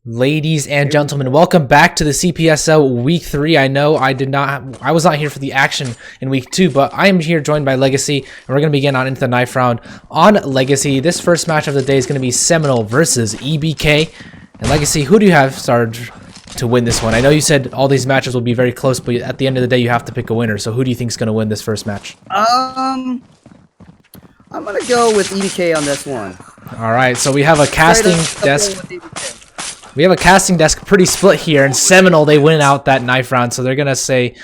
Ladies and gentlemen, welcome back to the CPSL Week 3. I know I was not here for the action in Week 2, but I am here joined by Legacy, and we're going to begin on into the knife round on Legacy. This first match of the day is going to be Seminole versus EBK. And Legacy, who do you have started to win this one? I know you said all these matches will be very close, but at the end of the day, you have to pick a winner. So who do you think is going to win this first match? I'm going to go with EBK on this one. All right, so we have a casting desk. We have a casting desk pretty split here, and Seminole, they win out that knife round, so they're going to say,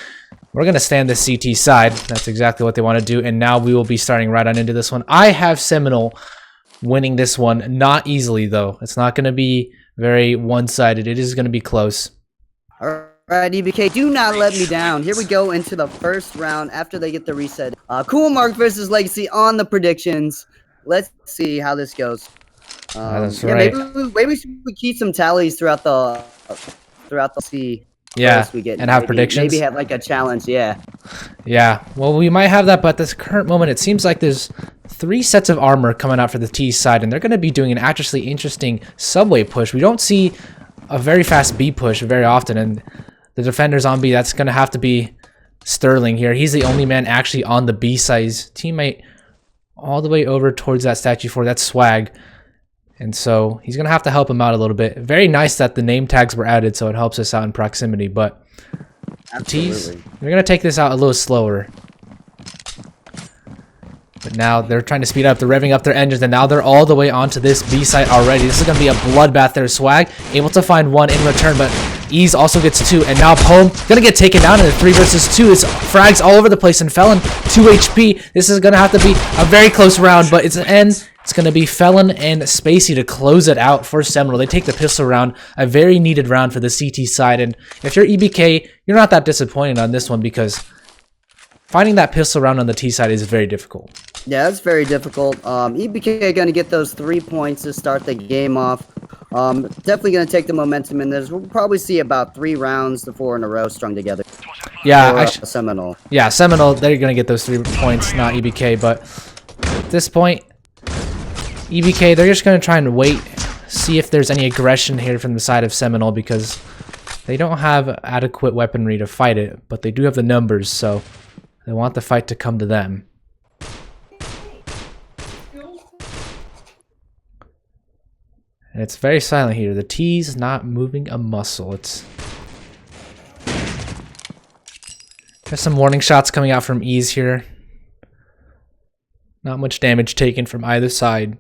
we're going to stand the CT side. That's exactly what they want to do, and now we will be starting right on into this one. I have Seminole winning this one, not easily, though. It's not going to be very one-sided. It is going to be close. All right, EBK, do not let me down. Here we go into the first round after they get the reset. Coolmark versus Legacy on the predictions. Let's see how this goes. That's right. Maybe we should keep some tallies throughout the C. Yeah, we get, and have predictions. Maybe have like a challenge. Yeah. Yeah. Well, we might have that, but at this current moment, it seems like there's 3 sets of armor coming out for the T side, and they're going to be doing an actually interesting subway push. We don't see a very fast B push very often, and the defenders on B, that's going to have to be Sterling here. He's the only man actually on the B side. His teammate all the way over towards that statue 4. That's Swag. And so he's going to have to help him out a little bit. Very nice that the name tags were added, so it helps us out in proximity. But T's, they're going to take this out a little slower. But now they're trying to speed up. They're revving up their engines, and now they're all the way onto this B site already. This is going to be a bloodbath there. Swag able to find 1 in return, but Ease also gets 2. And now Poem going to get taken down in a 3 versus 2. It's frags all over the place, and Felon 2 HP. This is going to have to be a very close round, but it's an end. It's going to be Felon and Spacey to close it out for Seminole. They take the pistol round, a very needed round for the CT side. And if you're EBK, you're not that disappointed on this one because finding that pistol round on the T side is very difficult. Yeah, it's very difficult. EBK going to get those 3 points to start the game off. Definitely going to take the momentum in this. We'll probably see about 3 rounds to 4 in a row strung together. Yeah, Seminole. Yeah, Seminole, they're going to get those 3 points, not EBK. But at this point, EBK, they're just going to try and wait, see if there's any aggression here from the side of Seminole because they don't have adequate weaponry to fight it, but they do have the numbers, so they want the fight to come to them. And it's very silent here. The T's not moving a muscle. There's some warning shots coming out from Ease here. Not much damage taken from either side.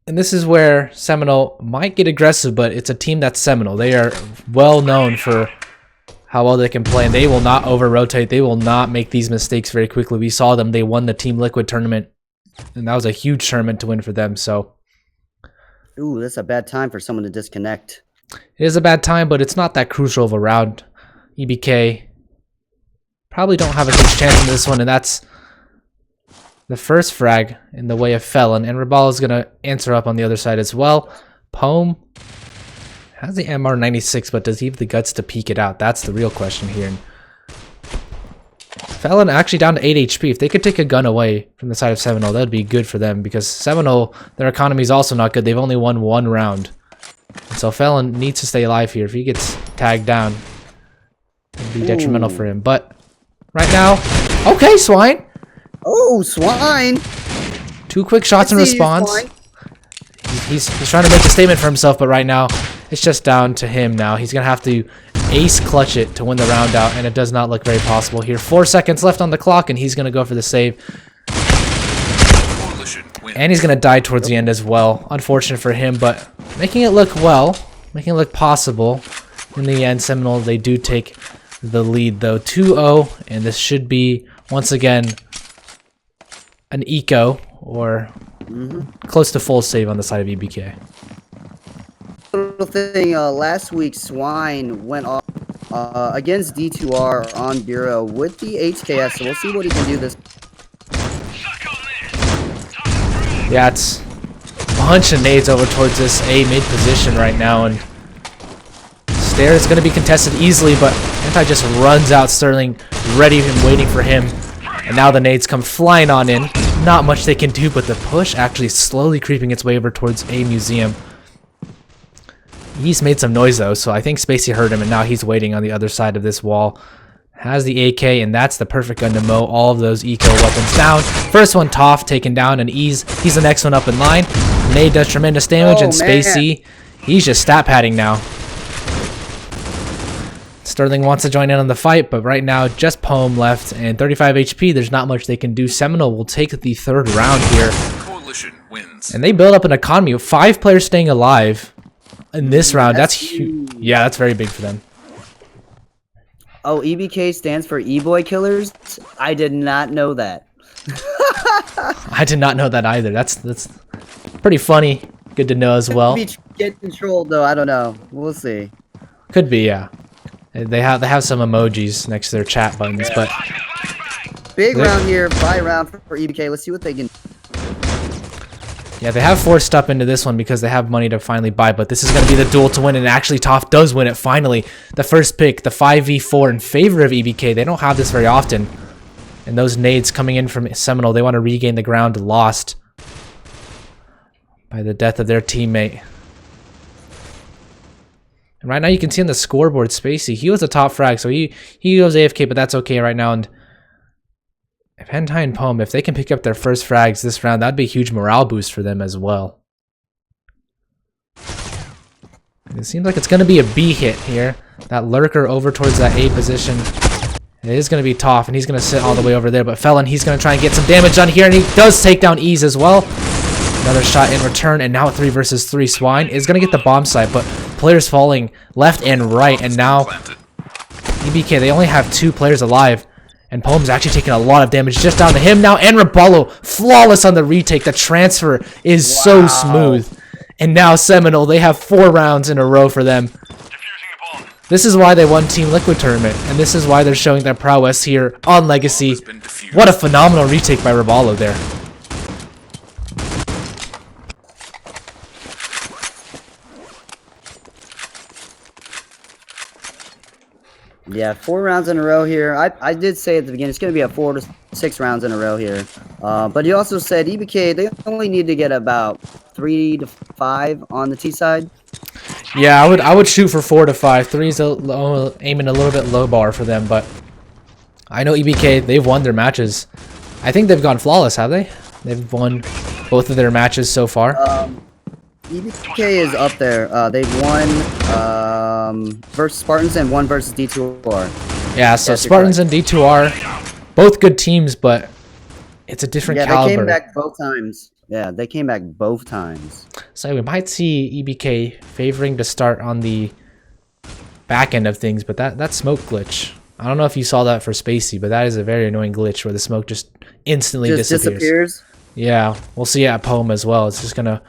And this is where Seminole might get aggressive, but it's a team that's Seminole. They are well known for how well they can play, and they will not over-rotate. They will not make these mistakes very quickly. We saw them. They won the Team Liquid tournament, and that was a huge tournament to win for them. So, ooh, that's a bad time for someone to disconnect. It is a bad time, but it's not that crucial of a round. EBK probably don't have a huge chance in this one, and that's the first frag in the way of Felon, and Rabal is going to answer up on the other side as well. Poem has the MR96, but does he have the guts to peek it out? That's the real question here. And Felon actually down to 8 HP. If they could take a gun away from the side of Seminole, that would be good for them because Seminole, their economy is also not good. They've only won 1 round. And so Felon needs to stay alive here. If he gets tagged down, it would be detrimental for him. But right now, okay, Swine. Oh, Swine! 2 quick shots in response. He's trying to make a statement for himself, but right now, it's just down to him now. He's going to have to ace clutch it to win the round out, and it does not look very possible here. 4 seconds left on the clock, and he's going to go for the save. And he's going to die towards the end as well. Unfortunate for him, but making it look well, making it look possible. In the end, Seminole, they do take the lead, though. 2-0, and this should be, once again, an eco or close to full save on the side of EBK. Little thing, last week Swine went off against D2R on Bureau with the HKS, so we'll see what he can do this. Yeah, it's a bunch of nades over towards this A mid position right now, and Stair is going to be contested easily, but Anti just runs out Sterling, ready and waiting for him. And now the nades come flying on in. Not much they can do, but the push actually slowly creeping its way over towards A museum. He's made some noise though, so I think Spacey heard him, and now he's waiting on the other side of this wall. Has the AK, and that's the perfect gun to mow all of those eco weapons down. First one, Toph, taken down, and he's the next one up in line. Nade does tremendous damage, and Spacey, he's just stat padding now. Sterling wants to join in on the fight, but right now just Poem left and 35 HP. There's not much they can do. Seminole will take the third round here. Coalition wins. And they build up an economy of 5 players staying alive in this round. That's huge. Yeah, that's very big for them. Oh, EBK stands for E-Boy Killers? I did not know that. I did not know that either. That's pretty funny. Good to know as well. Could be getting trolled though, I don't know. We'll see. Could be, yeah. They have some emojis next to their chat buttons, but big round here, buy round for EBK. Let's see what they can. Yeah, they have forced up into this one because they have money to finally buy, but this is going to be the duel to win, and actually Toph does win it finally. The first pick, the 5v4 in favor of EBK. They don't have this very often. And those nades coming in from Seminole, they want to regain the ground lost by the death of their teammate. And right now you can see on the scoreboard, Spacey, he was a top frag, so he goes AFK, but that's okay right now. And if Hentai and Poem, if they can pick up their first frags this round, that'd be a huge morale boost for them as well. And it seems like it's going to be a B hit here. That lurker over towards that A position. It is going to be Toph, and he's going to sit all the way over there. But Felon, he's going to try and get some damage on here, and he does take down Ease as well. Another shot in return, and now at 3 versus 3, Swine is going to get the bomb site, but players falling left and right, and now EBK, they only have 2 players alive. And Poem's actually taking a lot of damage just down to him now. And Raballo, flawless on the retake. The transfer is so smooth. And now Seminole, they have 4 rounds in a row for them. This is why they won Team Liquid Tournament. And this is why they're showing their prowess here on Legacy. What a phenomenal retake by Raballo there. Yeah, 4 rounds in a row here. I did say at the beginning it's going to be a 4 to 6 rounds in a row here. But you also said EBK, they only need to get about 3 to 5 on the T side. Yeah, I would shoot for 4 to 5. 3 is aiming a little bit low bar for them, but I know EBK, they've won their matches. I think they've gone flawless, have they? They've won both of their matches so far. EBK is up there. They've won versus Spartans and 1 versus D2R. Yeah, so Spartans and D2R, both good teams, but it's a different caliber. They came back both times. Yeah, they came back both times. So we might see EBK favoring to start on the back end of things, but that smoke glitch, I don't know if you saw that for Spacey, but that is a very annoying glitch where the smoke just instantly disappears. Yeah, we'll see it at Poem as well. It's just going to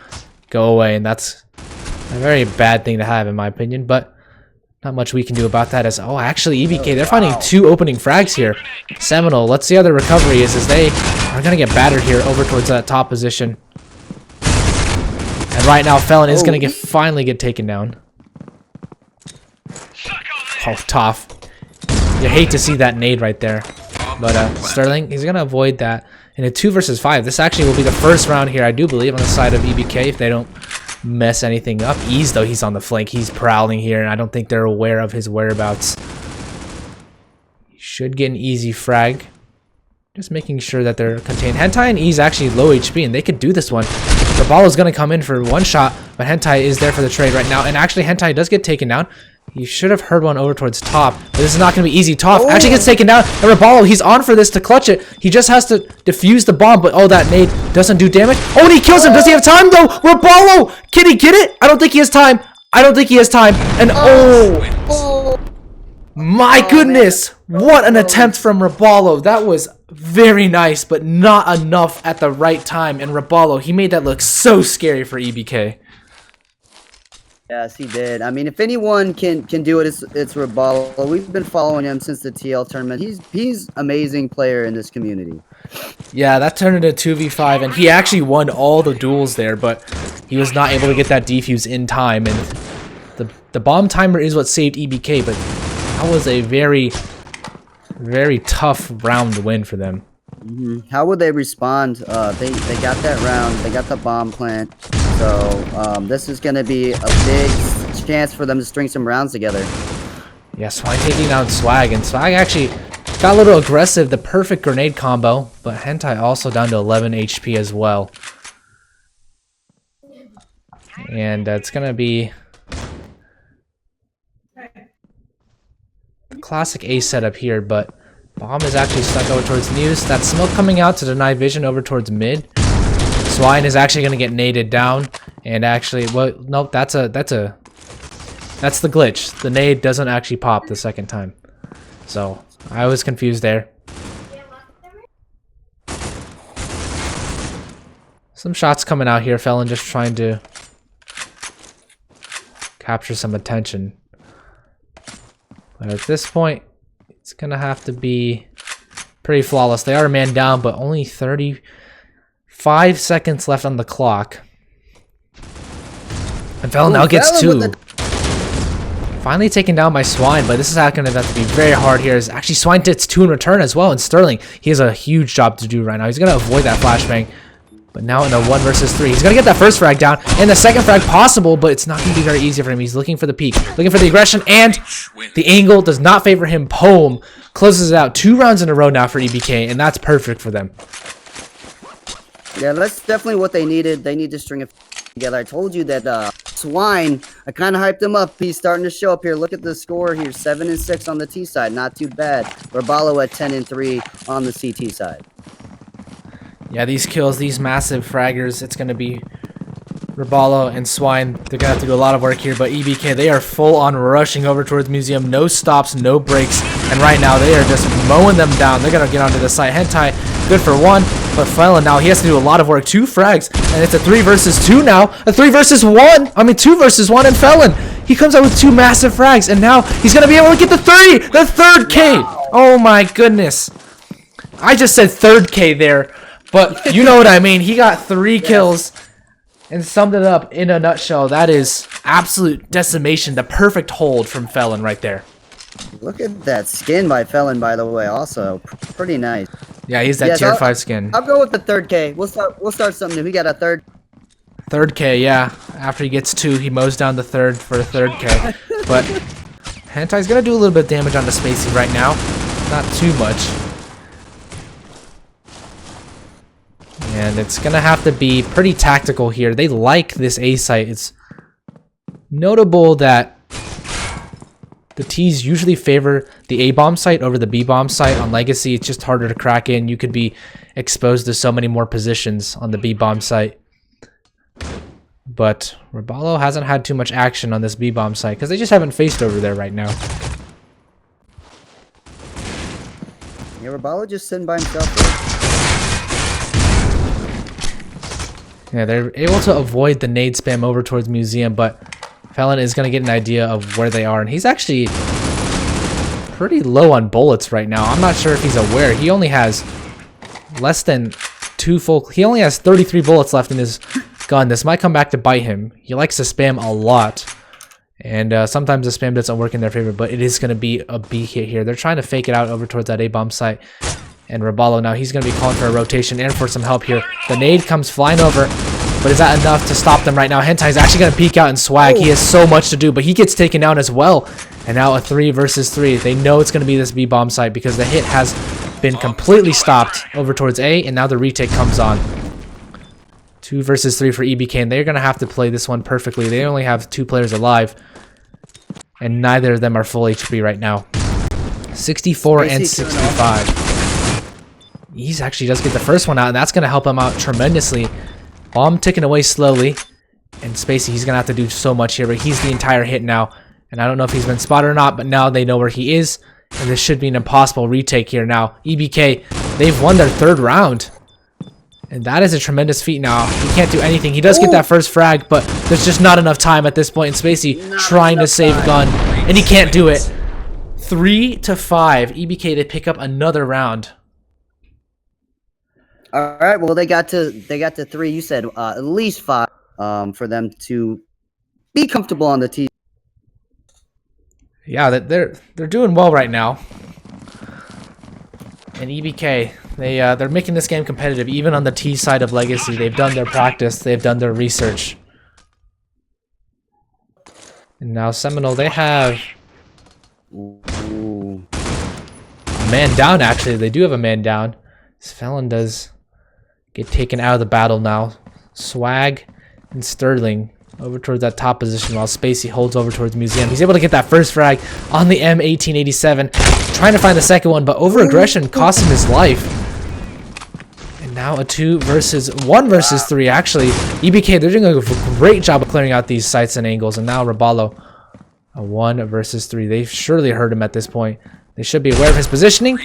go away, and that's a very bad thing to have in my opinion, but not much we can do about that. As actually EBK, they're finding 2 opening frags here. Seminole, let's see how their recovery is, as they are going to get battered here over towards that top position. And right now Felon is going to finally get taken down. Oh, Toph, you hate to see that nade right there, but Sterling, he's going to avoid that. In a 2 versus 5, this actually will be the first round here, I do believe, on the side of EBK if they don't mess anything up. Ease, though, he's on the flank. He's prowling here, and I don't think they're aware of his whereabouts. He should get an easy frag. Just making sure that they're contained. Hentai and Ease actually low HP, and they could do this one. The ball is going to come in for 1 shot, but Hentai is there for the trade right now. And actually, Hentai does get taken down. You should have heard one over towards Top, but this is not going to be easy. Toph actually gets taken down, and Raballo, he's on for this to clutch it. He just has to defuse the bomb, but that nade doesn't do damage. Oh, and he kills him. Does he have time, though? Raballo, can he get it? I don't think he has time. And my goodness, what an attempt from Raballo. That was very nice, but not enough at the right time. And Raballo, he made that look so scary for EBK. Yes, he did. I mean, if anyone can do it, it's Raballo. We've been following him since the TL tournament. He's amazing player in this community. Yeah, that turned into 2v5, and he actually won all the duels there, but he was not able to get that defuse in time. And the bomb timer is what saved EBK, but that was a very, very tough round to win for them. How would they respond? They got that round. They got the bomb plant. So this is going to be a big chance for them to string some rounds together. Yeah, Swine taking down Swag, and Swag actually got a little aggressive, the perfect grenade combo, but Hentai also down to 11 HP as well. And it's gonna be a classic A setup here, but Bomb is actually stuck over towards News. That smoke coming out to deny vision over towards mid. Swine is actually gonna get naded down, and actually, well, nope, that's the glitch. The nade doesn't actually pop the second time. So I was confused there. Some shots coming out here. Felon just trying to capture some attention. But at this point, it's gonna have to be pretty flawless. They are a man down, but only 35 seconds left on the clock. And Felon now gets 2. Finally taken down by Swine, but this is going to have to be very hard here. As actually Swine gets 2 in return as well, and Sterling, he has a huge job to do right now. He's going to avoid that flashbang, but now in a 1 versus 3. He's going to get that first frag down, and the second frag possible, but it's not going to be very easy for him. He's looking for the peak, looking for the aggression, and the angle does not favor him. Poem closes it out 2 rounds in a row now for EBK, and that's perfect for them. Yeah, that's definitely what they needed. They need to string it together. I told you that Swine, I kind of hyped him up. He's starting to show up here. Look at the score here, 7 and 6 on the T side, not too bad. Rabalo at 10 and 3 on the CT side. Yeah, these kills, these massive fraggers, it's going to be Rabalo and Swine. They're going to have to do a lot of work here, but EBK, they are full on rushing over towards Museum. No stops, no breaks, and right now they are just mowing them down. They're going to get onto the site. Hentai, good for 1, but Felon now, he has to do a lot of work. 2 frags, and it's a 3 versus 2 now. A 3 versus 1. I mean, 2 versus 1, and Felon, he comes out with 2 massive frags, and now he's going to be able to get the 3! The 3rd K! Wow. Oh my goodness. I just said 3rd K there, but you know what I mean. He got 3 kills and summed it up in a nutshell. That is absolute decimation. The perfect hold from Felon right there. Look at that skin by Felon, by the way. Also, pretty nice. Yeah, he's that tier 5 skin. I'll go with the 3rd K. We'll start something new. We got a 3rd K, yeah. After he gets 2, he mows down the 3rd for a 3rd K. But Hentai's gonna do a little bit of damage on the Spacey right now. Not too much. And it's gonna have to be pretty tactical here. They like this A site. It's notable that the T's usually favor the A-bomb site over the B-bomb site. On Legacy, it's just harder to crack in. You could be exposed to so many more positions on the B-bomb site. But Rabalo hasn't had too much action on this B-bomb site because they just haven't faced over there right now. Yeah, Rabalo just sitting by himself there. Yeah, they're able to avoid the nade spam over towards Museum, but Felon is going to get an idea of where they are, and he's actually pretty low on bullets right now. I'm not sure if he's aware. He only has less than 2 full... He only has 33 bullets left in his gun. This might come back to bite him. He likes to spam a lot, and sometimes the spam doesn't work in their favor, but it is going to be a B hit here. They're trying to fake it out over towards that A-bomb site. And Rabalo now, he's going to be calling for a rotation and for some help here. The nade comes flying over, but is that enough to stop them right now? Hentai's actually going to peek out and Swag. He has so much to do, but he gets taken down as well. And now a 3 versus 3. They know it's going to be this B-bomb site because the hit has been completely stopped over towards A, and now the retake comes on. 2 versus 3 for EBK, and they're going to have to play this one perfectly. They only have 2 players alive, and neither of them are full HP right now. 64 and 65. He actually does get the first one out, and that's going to help him out tremendously. Bomb ticking away slowly, and Spacey, he's going to have to do so much here, but he's the entire hit now. And I don't know if he's been spotted or not, but now they know where he is, and this should be an impossible retake here now. EBK, they've won their 3rd round, and that is a tremendous feat now. He can't do anything. He does get that first frag, but there's just not enough time at this point, and Spacey trying to save a gun, and he can't do it. 3-5, EBK to pick up another round. All right, well they got to 3. You said at least 5 for them to be comfortable on the T. Yeah, they're doing well right now. And EBK, they're making this game competitive even on the T side of Legacy. They've done their practice, they've done their research. And now Seminole, they have Ooh. a man down, actually. They do have a man down. Felon does get taken out of the battle now. Swag and Sterling over towards that top position while Spacey holds over towards Museum. He's able to get that first frag on the M1887. Trying to find the second one, but over-aggression cost him his life. And now a 2 versus 1 versus 3, actually. EBK, they're doing a great job of clearing out these sights and angles. And now Roballo, a 1 versus 3. They've surely heard him at this point. They should be aware of his positioning.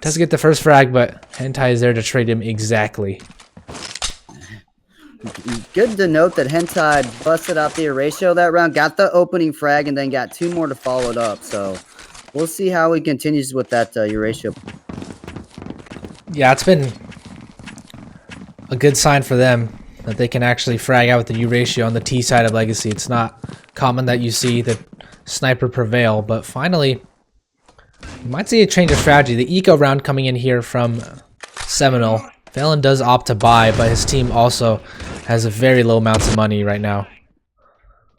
Doesn't get the first frag, but Hentai is there to trade him exactly. Good to note that Hentai busted out the Erasio that round, got the opening frag, and then got 2 more to follow it up. So we'll see how he continues with that Erasio. Yeah, it's been a good sign for them that they can actually frag out with the U-ratio on the T side of Legacy. It's not common that you see the sniper prevail, but finally, you might see a change of strategy. The eco round coming in here from Seminole. Phelan does opt to buy, but his team also has a very low amounts of money right now.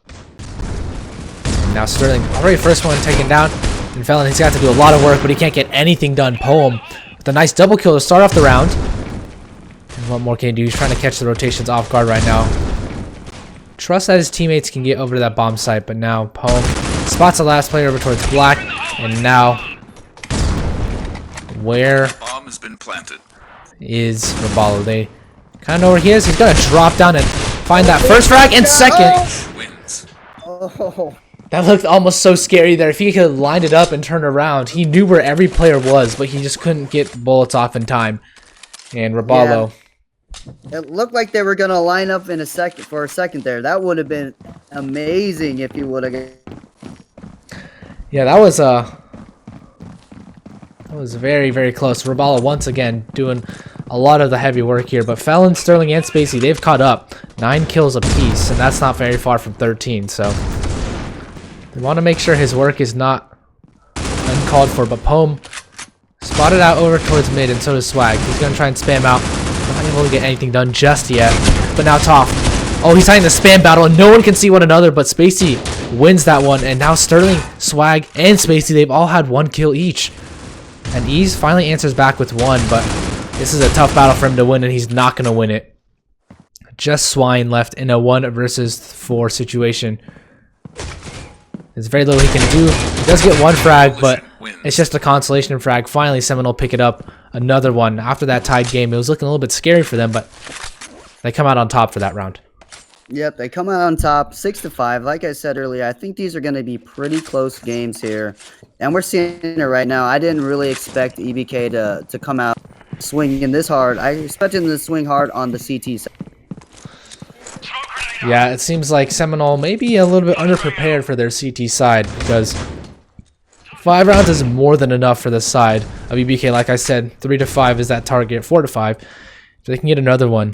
And now Sterling, already first one taken down. And Phelan, he's got to do a lot of work, but he can't get anything done. Poem with a nice double kill to start off the round. And what more can he do? He's trying to catch the rotations off guard right now. Trust that his teammates can get over to that bomb site, but now Poem spots the last player over towards Black. And now, where bomb has been planted is Roballo? They kind of know where he is. He's going to drop down and find that first frag and second. Oh. That looked almost so scary there. If he could have lined it up and turned around, he knew where every player was, but he just couldn't get bullets off in time. And Roballo. Yeah. It looked like they were going to line up in a second there. That would have been amazing if he would have. Yeah, that was very, very close. Roballo once again doing a lot of the heavy work here, but Fallon, Sterling, and Spacey, they've caught up. 9 kills apiece, and that's not very far from 13, so they want to make sure his work is not uncalled for. But Poem spotted out over towards mid, and so does Swag. He's going to try and spam out. Not able to get anything done just yet, but now Toph. Oh, he's having the spam battle, and no one can see one another, but Spacey wins that one, and now Sterling, Swag, and Spacey, they've all had 1 kill each. And Ease finally answers back with 1, but this is a tough battle for him to win, and he's not going to win it. Just Swine left in a 1 versus 4 situation. There's very little he can do. He does get 1 frag, but it's just a consolation frag. Finally, Seminole pick it up. Another one. After that tied game, it was looking a little bit scary for them, but they come out on top for that round. Yep, they come out on top, 6-5. Like I said earlier, I think these are going to be pretty close games here. And we're seeing it right now. I didn't really expect EBK to come out swinging this hard. I expected him to swing hard on the CT side. Yeah, it seems like Seminole may be a little bit underprepared for their CT side, because 5 rounds is more than enough for the side of EBK. Like I said, 3-5 is that target, 4-5. If they can get another one,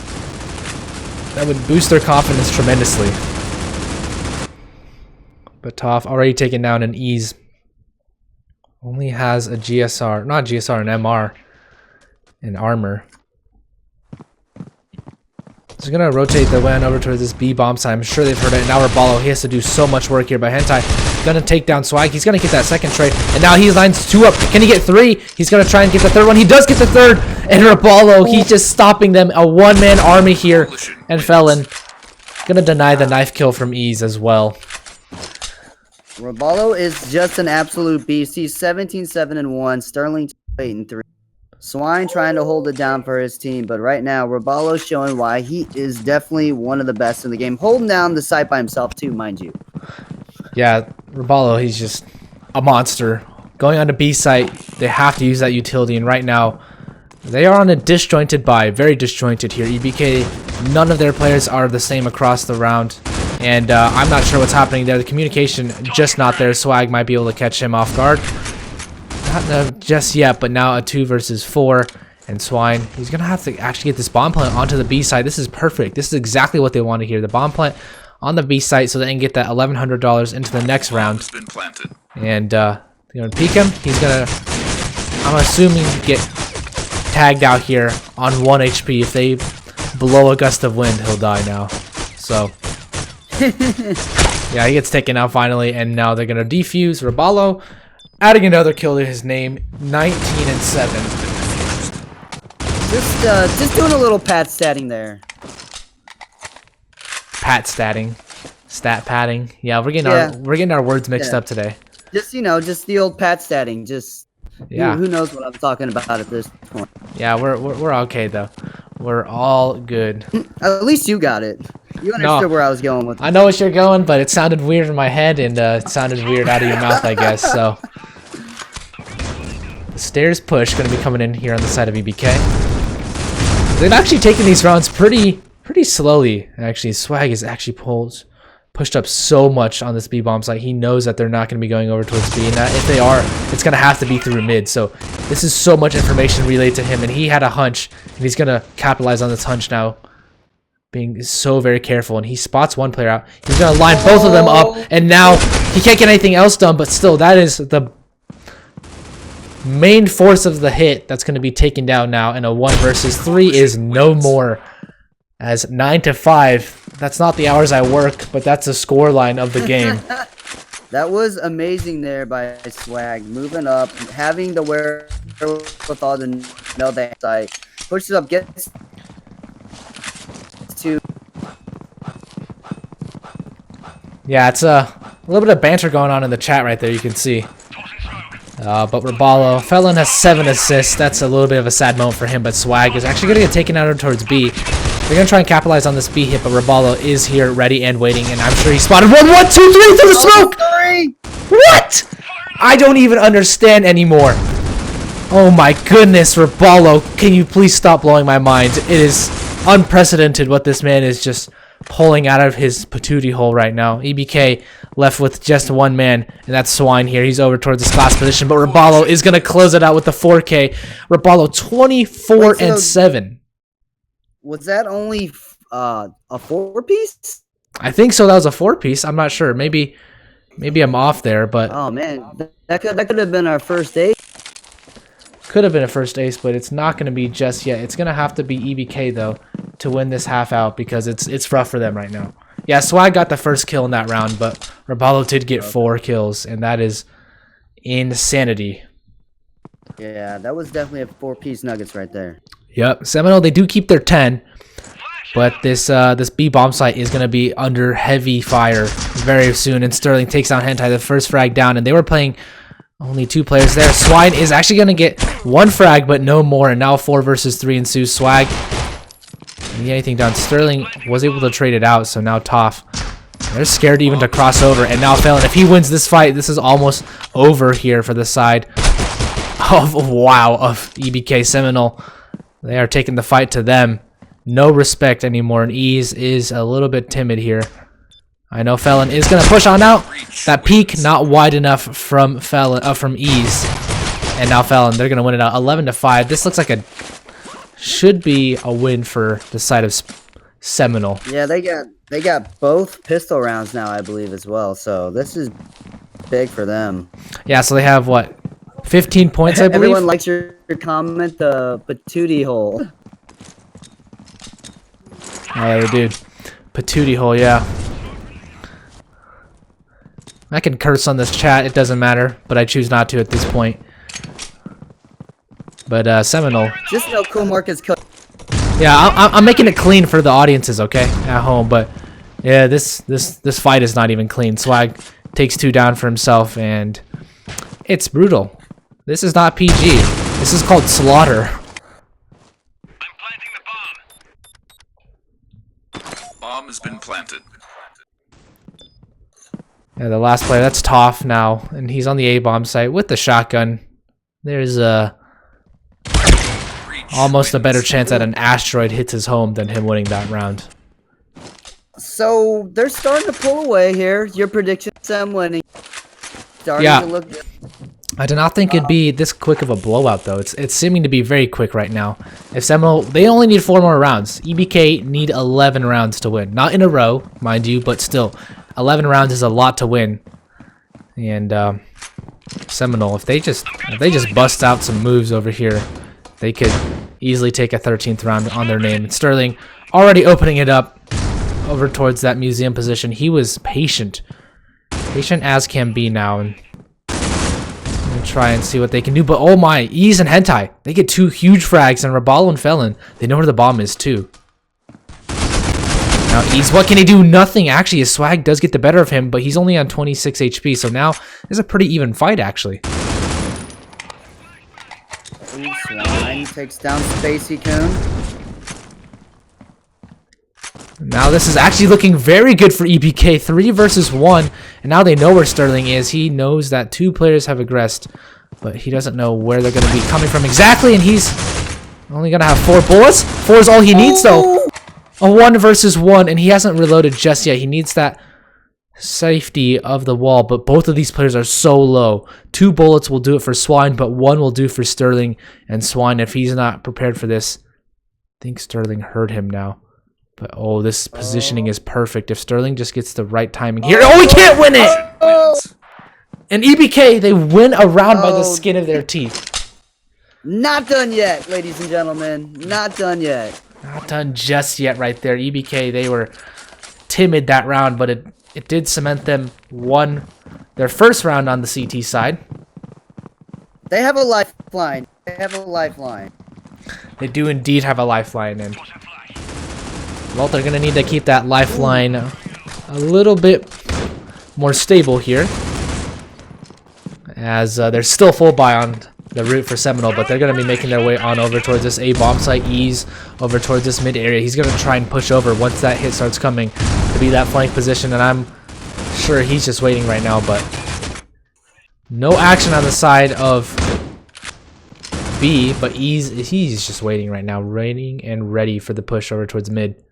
that would boost their confidence tremendously. But Toph already taken down an Ease. Only has a GSR, not GSR, an MR and armor. He's gonna rotate the WAN over towards this B bomb side. I'm sure they've heard it. Now Roballo, he has to do so much work here, but Hentai gonna take down Swag. He's gonna get that second trade, and now he lines 2 up. Can he get 3? He's gonna try and get the third one. He does get the third, and Roballo, he's just stopping them. A 1-man army here, and Felon gonna deny the knife kill from Ease as well. Roballo is just an absolute beast. He's 17-7-1. Sterling 8-3. Swine trying to hold it down for his team, but right now Roballo's showing why he is definitely one of the best in the game, holding down the site by himself too, mind you. Yeah, Roballo, he's just a monster. Going on to B site, they have to use that utility, and right now they are on a disjointed buy, very disjointed here. EBK, none of their players are the same across the round, and I'm not sure what's happening there. The communication just not there. Swag might be able to catch him off guard. Not just yet, but now a 2 versus 4, and Swine, he's gonna have to actually get this bomb plant onto the B side. This is perfect. This is exactly what they want to hear. The bomb plant on the B site, so they can get that $1,100 into the next round. And they're gonna peek him. He's gonna, I'm assuming, get tagged out here on 1 HP. If they blow a gust of wind, he'll die now. So Yeah, he gets taken out finally, and now they're gonna defuse Roballo, adding another kill to his name. 19 and 7. Just doing a little pat statting there. Pat statting, stat padding. Yeah, we're getting our words mixed up today. Just just the old pat statting. Just who knows what I'm talking about at this point. Yeah, we're okay though. We're all good. At least you got it. You understood where I was going with it. I know where you're going, but it sounded weird in my head, and it sounded weird out of your mouth, I guess. So the stairs push going to be coming in here on the side of EBK. They've actually taken these rounds pretty slowly. Actually, Swag is actually pushed up so much on this B bomb site. He knows that they're not going to be going over towards B, and that if they are, it's going to have to be through mid. So this is so much information relayed to him, and he had a hunch, and he's going to capitalize on this hunch now, being so very careful. And he spots one player out. He's going to line both of them up, and now he can't get anything else done, but still, that is the main force of the hit that's going to be taken down now, and a 1 versus 3 is no more. As 9 to 5, that's not the hours I work, but that's the score line of the game. That was amazing there by Swag, moving up, having the wherewithal to know that side, pushes up, gets to. Yeah, it's a little bit of banter going on in the chat right there. You can see. But Roballo, Felon has 7 assists. That's a little bit of a sad moment for him, but Swag is actually going to get taken out towards B. They're going to try and capitalize on this B hit, but Roballo is here ready and waiting, and I'm sure he spotted 1, 1, 2, 3 through the smoke! What? I don't even understand anymore. Oh my goodness, Roballo, can you please stop blowing my mind? It is unprecedented what this man is just pulling out of his patootie hole right now. EBK left with just one man, and that's Swine here. He's over towards his last position, but Roballo is going to close it out with the 4K. Roballo 24 and 7. Was that only a 4-piece? I think so. That was a 4-piece. I'm not sure. Maybe I'm off there, but oh man, that could have been our first ace. Could have been a first ace, but it's not going to be just yet. It's going to have to be EBK though to win this half out because it's rough for them right now. Yeah, Swag got the first kill in that round, but Roballo did get 4 kills, and that is insanity. Yeah, that was definitely a 4-piece nuggets right there. Yep, Seminole, they do keep their 10, but this B bomb site is going to be under heavy fire very soon, and Sterling takes down Hentai, the first frag down, and they were playing only 2 players there. Swine is actually going to get 1 frag, but no more, and now 4 versus 3 ensues. Swag didn't get anything done. Sterling was able to trade it out, so now Toph, they're scared even to cross over, and now Felon, if he wins this fight, this is almost over here for the side of EBK Seminole. They are taking the fight to them. No respect anymore, and Ease is a little bit timid here. I know Felon is going to push on out. That peak not wide enough from Ease. And now Felon, they're going to win it out 11 to 5. This looks like should be a win for the side of Seminole. Yeah, they got both pistol rounds now, I believe, as well. So this is big for them. Yeah, so they have what? 15 points, I believe. Everyone likes your comment, the patootie hole. Oh, they do. Patootie hole, yeah. I can curse on this chat, it doesn't matter, but I choose not to at this point. But Seminole. Just know Coolmark is yeah, I'm making it clean for the audiences, okay, at home. But yeah, this fight is not even clean. Swag takes 2 down for himself, and it's brutal. This is not PG. This is called slaughter. I'm planting the bomb. Bomb has been planted. Yeah, the last player, that's Toph now, and he's on the A-bomb site with the shotgun. There's almost a better chance that an asteroid hits his home than him winning that round. So they're starting to pull away here. Your prediction, Sam winning. Starting to look good. I do not think it'd be this quick of a blowout, though. It's seeming to be very quick right now. If Seminole, they only need 4 more rounds. EBK need 11 rounds to win. Not in a row, mind you, but still. 11 rounds is a lot to win. And Seminole, if they just bust out some moves over here, they could easily take a 13th round on their name. And Sterling already opening it up over towards that museum position. He was patient Patient as can be now, and try and see what they can do. But oh my, Ease and Hentai, they get 2 huge frags, and Rabalo and Felon, they know where the bomb is too. Now Ease, what can he do? Nothing. Actually, his swag does get the better of him, but he's only on 26 HP, so now it's a pretty even fight actually. Swine takes down Spacey Coon. Now this is actually looking very good for EBK. 3 versus 1, and now they know where Sterling is. He knows that 2 players have aggressed, but he doesn't know where they're going to be coming from exactly, and he's only going to have 4 bullets. 4 is all he needs, though. A 1 versus 1, and he hasn't reloaded just yet. He needs that safety of the wall, but both of these players are so low. 2 bullets will do it for Swine, but 1 will do for Sterling, and Swine, if he's not prepared for this, I think Sterling heard him now. But oh, this positioning is perfect. If Sterling just gets the right timing here. Oh, he can't win it! And EBK, they win a round by the skin of their teeth. Not done yet, ladies and gentlemen. Not done yet. Not done just yet right there. EBK, they were timid that round, but it did cement them their first round on the CT side. They have a lifeline. They have a lifeline. They do indeed have a lifeline, and well, they're going to need to keep that lifeline a little bit more stable here, as there's still full buy on the route for Seminole, but they're going to be making their way on over towards this A bomb site. Ease over towards this mid area. He's going to try and push over once that hit starts coming to be that flank position, and I'm sure he's just waiting right now, but no action on the side of B, but he's just waiting right now, waiting and ready for the push over towards mid.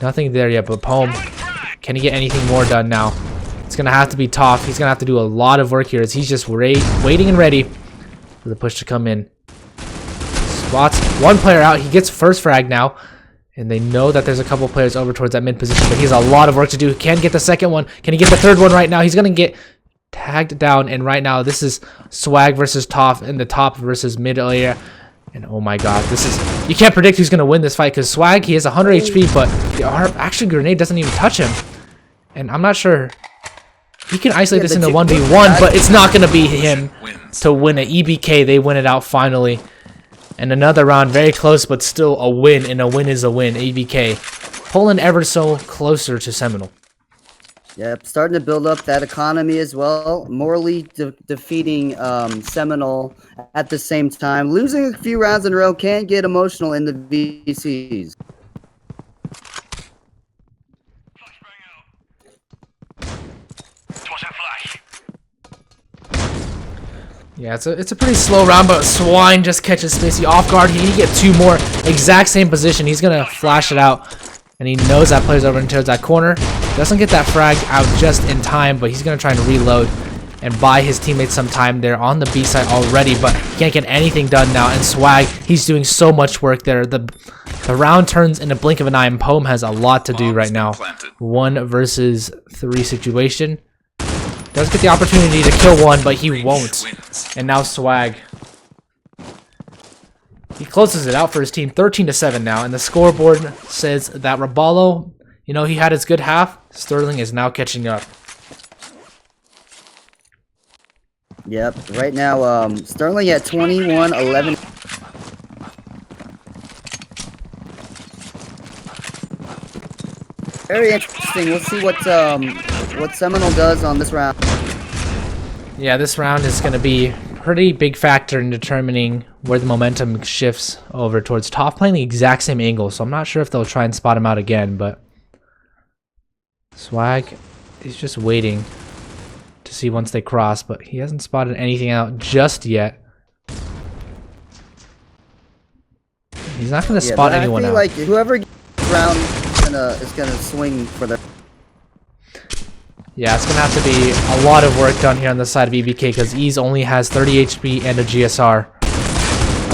Nothing there yet, but Poem, can he get anything more done now? It's going to have to be Toph. He's going to have to do a lot of work here as he's just waiting and ready for the push to come in. Spots 1 player out. He gets first frag now, and they know that there's a couple players over towards that mid position, but he has a lot of work to do. He can get the second one. Can he get the third one right now? He's going to get tagged down, and right now this is Swag versus Toph in the top versus mid area. And oh my god, this is... You can't predict who's going to win this fight, because Swag, he has 100 HP, but the action grenade doesn't even touch him. And I'm not sure... He can isolate this into 1v1, but it's not going to be him to win it. EBK, they win it out finally. And another round, very close, but still a win, and a win is a win. EBK pulling ever so closer to Seminole. Yep, starting to build up that economy as well. Morally defeating Seminole at the same time. Losing a few rounds in a row can get emotional in the VCs. Yeah, it's a pretty slow round, but Swine just catches Spacey off guard. He can get 2 more, exact same position. He's gonna flash it out, and he knows that plays over into that corner. Doesn't get that frag out just in time, but he's gonna try and reload and buy his teammates some time. They're on the B side already, but he can't get anything done now. And Swag, he's doing so much work there. The round turns in a blink of an eye, and Poem has a lot to do right now. 1 versus 3 situation. Does get the opportunity to kill one, but he won't. And now Swag, he closes it out for his team, 13-7 now. And the scoreboard says that Rabalo, you know, he had his good half. Sterling is now catching up. Yep, right now, Sterling at 21-11. Very interesting. We'll see what Seminole does on this round. Yeah, this round is going to be a pretty big factor in determining where the momentum shifts over towards Toph, playing the exact same angle, so I'm not sure if they'll try and spot him out again, but Swag is just waiting to see once they cross, but he hasn't spotted anything out just yet. He's not going to spot anyone out. Like whoever gets round is gonna swing for the... Yeah, it's gonna have to be a lot of work done here on the side of EBK, because Ease only has 30 HP and a GSR.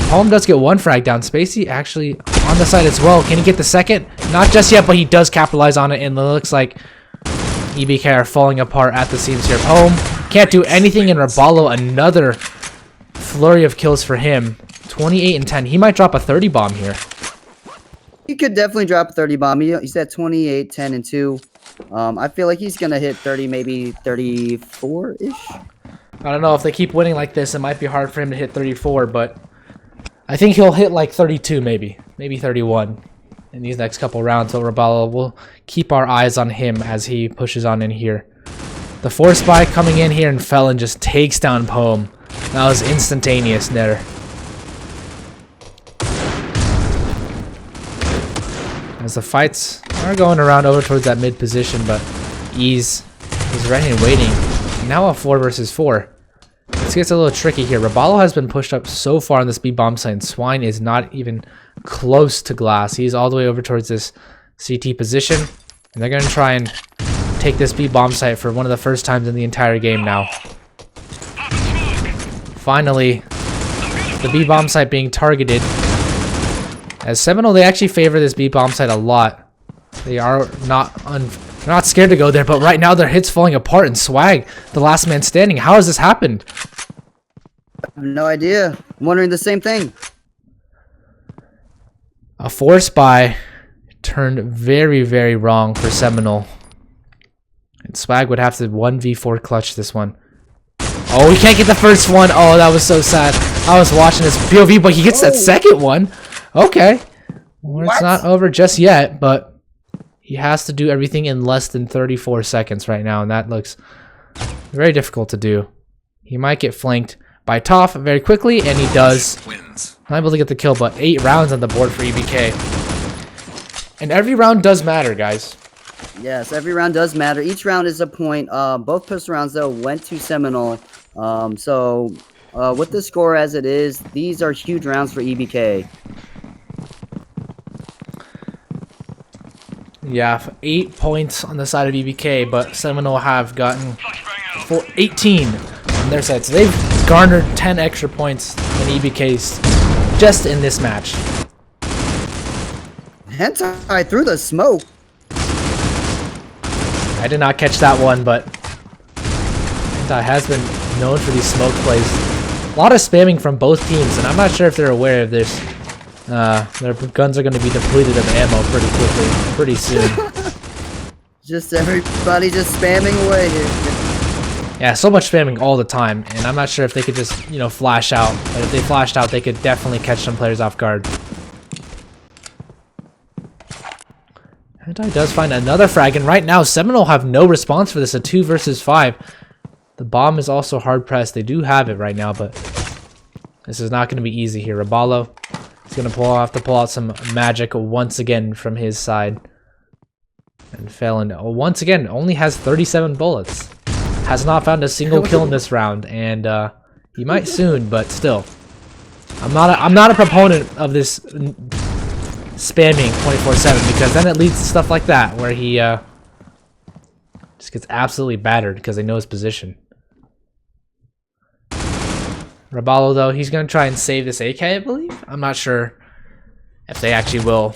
Poem does get 1 frag down. Spacey actually on the side as well. Can he get the second? Not just yet, but he does capitalize on it, and it looks like EBK are falling apart at the seams here. Poem can't do anything, and Rabalo, another flurry of kills for him. 28-10. He might drop a 30 bomb here. He could definitely drop a 30 bomb. He's at 28, 10, and 2. I feel like he's gonna hit 30, maybe 34-ish. I don't know, if they keep winning like this, it might be hard for him to hit 34, but I think he'll hit like 32 maybe 31 in these next couple rounds. So Robalo, will keep our eyes on him as he pushes on in here. The force buy coming in here, and Felon just takes down Poem. That was instantaneous there. As the fights are going around over towards that mid position, but Ease is ready and waiting. Now a 4 versus 4. This gets a little tricky here. Robalo has been pushed up so far on this B-bomb site, and Swine is not even close to glass. He's all the way over towards this CT position, and they're going to try and take this B-bomb site for one of the first times in the entire game now. Finally, the B-bomb site being targeted. As Seminole, they actually favor this B-bomb site a lot. They are not scared to go there, but right now their hits falling apart, and Swag, the last man standing. How has this happened? I have no idea. I'm wondering the same thing. A force buy turned very, very wrong for Seminole. And Swag would have to 1v4 clutch this one. Oh, he can't get the first one. Oh, that was so sad. I was watching this POV, but he gets that second one. Okay. Well, it's not over just yet, but he has to do everything in less than 34 seconds right now, and that looks very difficult to do. He might get flanked by Toph very quickly, and he does. Not able to get the kill, but 8 rounds on the board for EBK. And every round does matter, guys. Yes, every round does matter. Each round is a point. Both pistol rounds, though, went to Seminole. With the score as it is, these are huge rounds for EBK. Yeah, 8 points on the side of EBK, but Seminole have gotten 18 on their side. So they've garnered 10 extra points than EBK's just in this match. Hentai through the smoke. I did not catch that one, but Hentai has been known for these smoke plays. A lot of spamming from both teams, and I'm not sure if they're aware of this. Their guns are going to be depleted of ammo pretty quickly, pretty soon. Just everybody just spamming away here. Yeah, so much spamming all the time, and I'm not sure if they could just, flash out. But if they flashed out, they could definitely catch some players off guard. Hentai does find another frag, and right now, Seminole have no response for this, a 2 versus 5. The bomb is also hard pressed. They do have it right now, but this is not going to be easy here. Robalo is going to have to pull out some magic once again from his side. And Felon, once again, only has 37 bullets. Has not found a single kill in this round, and he might soon, but still. I'm not a proponent of this spamming 24/7, because then it leads to stuff like that, where he just gets absolutely battered because they know his position. Robalo, though, he's going to try and save this AK, I believe. I'm not sure if they actually will.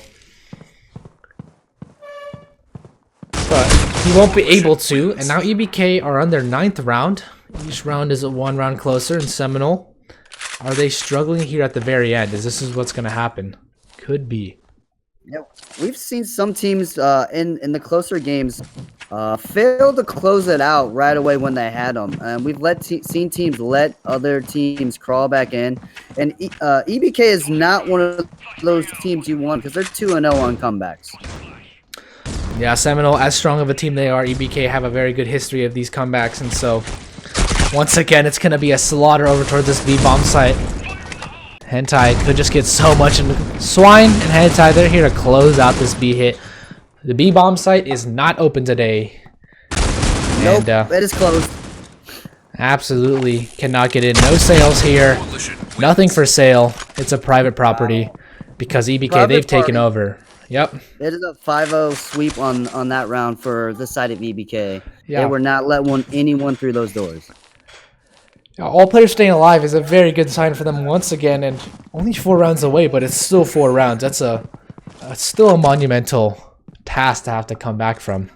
But he won't be able to. And now EBK are on their 9th round. Each round is 1 round closer. And Seminole, are they struggling here at the very end? Is this what's going to happen? Could be. Yep. We've seen some teams in the closer games fail to close it out right away when they had them. And we've seen teams let other teams crawl back in. And EBK is not one of those teams you want, because they're 2-0 on comebacks. Yeah, Seminole, as strong of a team they are, EBK have a very good history of these comebacks. And so, once again, it's going to be a slaughter over towards this B-bomb site. Hentai could just get so much. And Swine and Hentai, they're here to close out this B hit. The B-bomb site is not open today. Nope, it is closed. Absolutely cannot get in. No sales here. Nothing for sale. It's a private property because EBK, they've taken over. Yep. It is a 5-0 sweep on that round for the side of EBK. Yeah. They were not letting anyone through those doors. All players staying alive is a very good sign for them once again, and only 4 rounds away, but it's still 4 rounds. That's still a monumental task to have to come back from.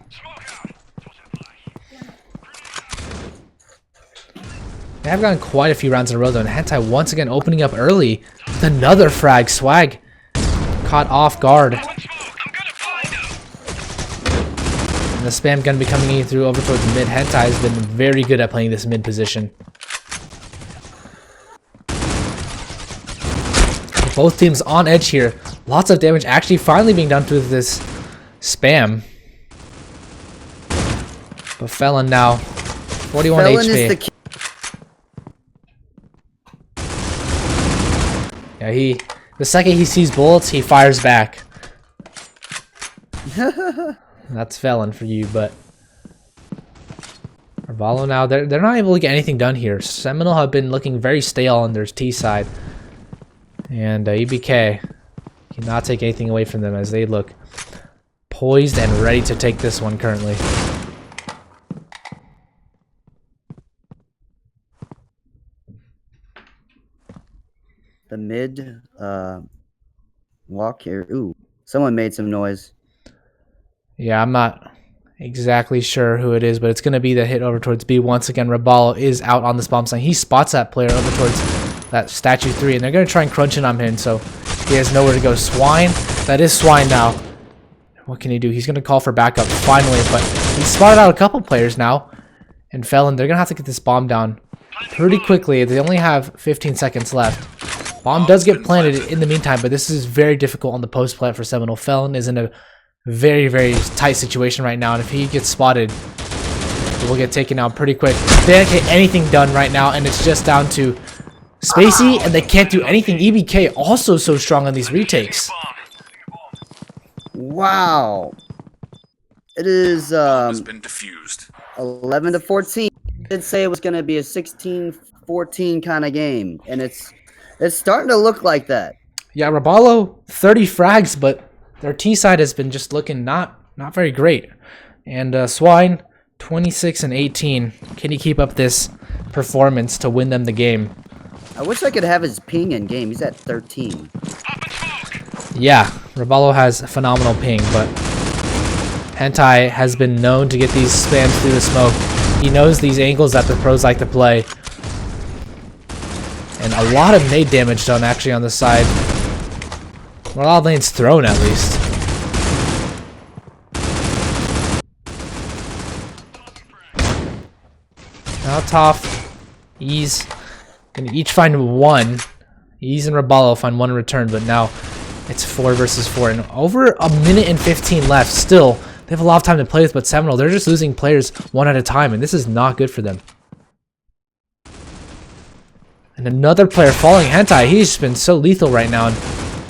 They have gotten quite a few rounds in a row though, and Hentai once again opening up early with another frag. Swag caught off guard. And the spam gun be coming in through over towards mid. Hentai has been very good at playing this mid position. Both teams on edge here. Lots of damage actually finally being done through this spam. But Felon now, 41 Felon HP. is the Yeah, the second he sees bullets, he fires back. That's Felon for you, but Arvalo now, they're not able to get anything done here. Seminole have been looking very stale on their T side. And EBK cannot take anything away from them as they look poised and ready to take this one currently. The mid walk here. Ooh, someone made some noise. Yeah, I'm not exactly sure who it is, but it's going to be the hit over towards B. Once again, Rabalo is out on this bomb site. He spots that player over towards that statue 3, and they're going to try and crunch in on him, so he has nowhere to go. Swine, that is Swine now. What can he do? He's going to call for backup finally, but he spotted out a couple players now. And Felon, they're going to have to get this bomb down pretty quickly. They only have 15 seconds left. Bomb does get planted in the meantime, but this is very difficult on the post plant for Seminole. Felon is in a very, very tight situation right now, and if he gets spotted, he will get taken out pretty quick. They can't get anything done right now, and it's just down to Spacey, and they can't do anything. EBK also so strong on these retakes. Wow. It is Has been defused. 11 to 14. I did say it was going to be a 16-14 kind of game, and it's starting to look like that. Yeah, Rabalo 30 frags, but their T side has been just looking not very great. And Swine 26 and 18. Can he keep up this performance to win them the game? I wish I could have his ping in game. He's at 13. Yeah, Rabalo has a phenomenal ping, but Hentai has been known to get these spams through the smoke. He knows these angles that the pros like to play. And a lot of nade damage done actually on the side. Well, a lot of lanes thrown at least. Now Toff, Ease, gonna each find one. Ease and Rabalo find one in return, but now it's 4 versus 4. And over a minute and 15 left. Still, they have a lot of time to play with, but Seminole, they're just losing players one at a time, and this is not good for them. And another player following Hentai. He's been so lethal right now, and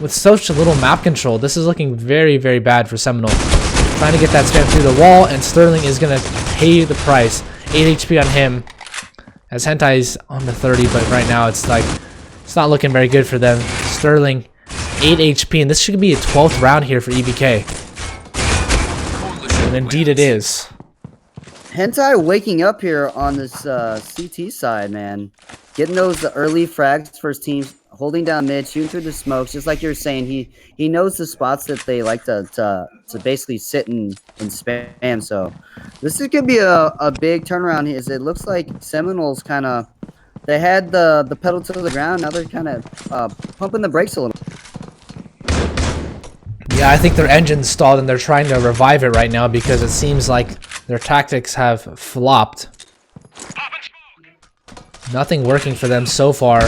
with such little map control, this is looking very, very bad for Seminole. Trying to get that spam through the wall, and Sterling is going to pay the price. 8 HP on him, as Hentai is on the 30, but right now it's not looking very good for them. Sterling, 8 HP, and this should be a 12th round here for EBK. And indeed it is. Hentai waking up here on this CT side, man. Getting those early frags for his teams, holding down mid, shooting through the smokes, just like you're saying. He knows the spots that they like to basically sit and spam. So this is gonna be a big turnaround. Is it looks like Seminoles kind of they had the pedal to the ground. Now they're kind of pumping the brakes a little. Yeah, I think their engine's stalled and they're trying to revive it right now because it seems like their tactics have flopped. Nothing working for them so far.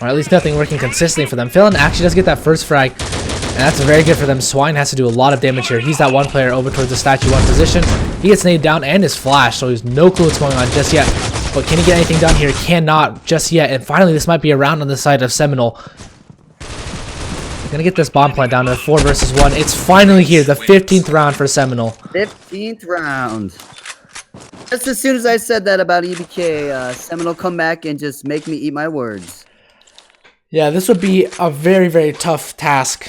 Or at least nothing working consistently for them. Phelan actually does get that first frag, and that's very good for them. Swine has to do a lot of damage here. He's that one player over towards the statue 1 position. He gets naded down and is flashed, so he has no clue what's going on just yet. But can he get anything done here? Cannot just yet. And finally, this might be a round on the side of Seminole. Gonna get this bomb plant down to 4 versus 1. It's finally here, the 15th round for Seminole. 15th round. Just as soon as I said that about EBK, Seminole come back and just make me eat my words. Yeah, this would be a very, very tough task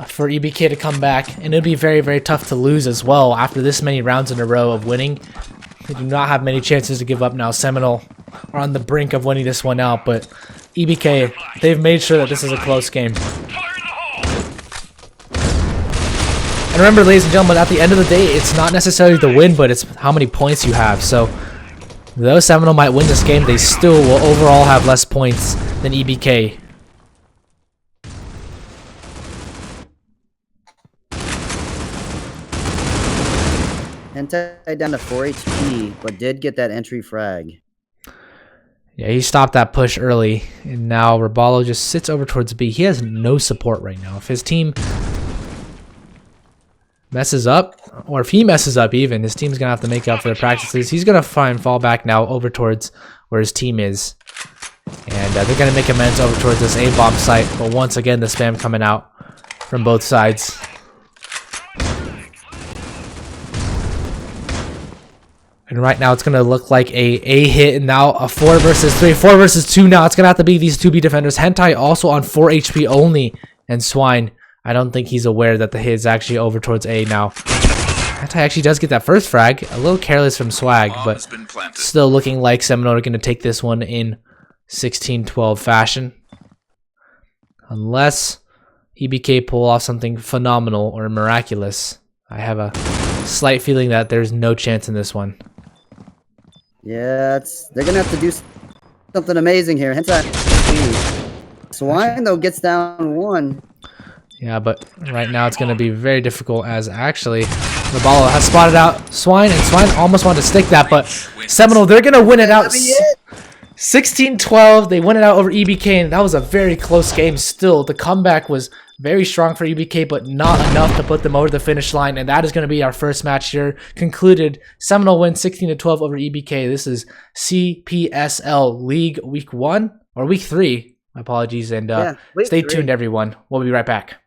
for EBK to come back. And it would be very, very tough to lose as well after this many rounds in a row of winning. They do not have many chances to give up now. Seminole are on the brink of winning this one out, but EBK, they've made sure that this is a close game. And remember, ladies and gentlemen, at the end of the day, it's not necessarily the win, but it's how many points you have. So, though Seminole might win this game, they still will overall have less points than EBK. tight down to 4 HP, but did get that entry frag. Yeah, he stopped that push early, and now Robalo just sits over towards B. He has no support right now. If his team messes up, or if he messes up even, his team's going to have to make up for the practices. He's going to fall back now over towards where his team is. And they're going to make amends over towards this A-bomb site. But once again, the spam coming out from both sides. And right now, it's going to look like a hit. And now a 4 versus 3. 4 versus 2 now. It's going to have to be these 2B defenders. Hentai also on 4 HP only. And Swine, I don't think he's aware that the hit is actually over towards A now. Hentai actually does get that first frag. A little careless from Swag, but still looking like Seminole are going to take this one in 16-12 fashion. Unless EBK pull off something phenomenal or miraculous. I have a slight feeling that there's no chance in this one. Yeah, they're going to have to do something amazing here. Hentai. Swine, though, gets down 1. Yeah, but right now it's going to be very difficult as actually Robalo has spotted out Swine, and Swine almost wanted to stick that, but Seminole, they're going to win it out 16-12. They win it out over EBK, and that was a very close game still. The comeback was very strong for EBK, but not enough to put them over the finish line, and that is going to be our first match here. Concluded, Seminole wins 16-12 over EBK. This is CPSL League Week 1, or Week 3. My apologies, and stay tuned, everyone. We'll be right back.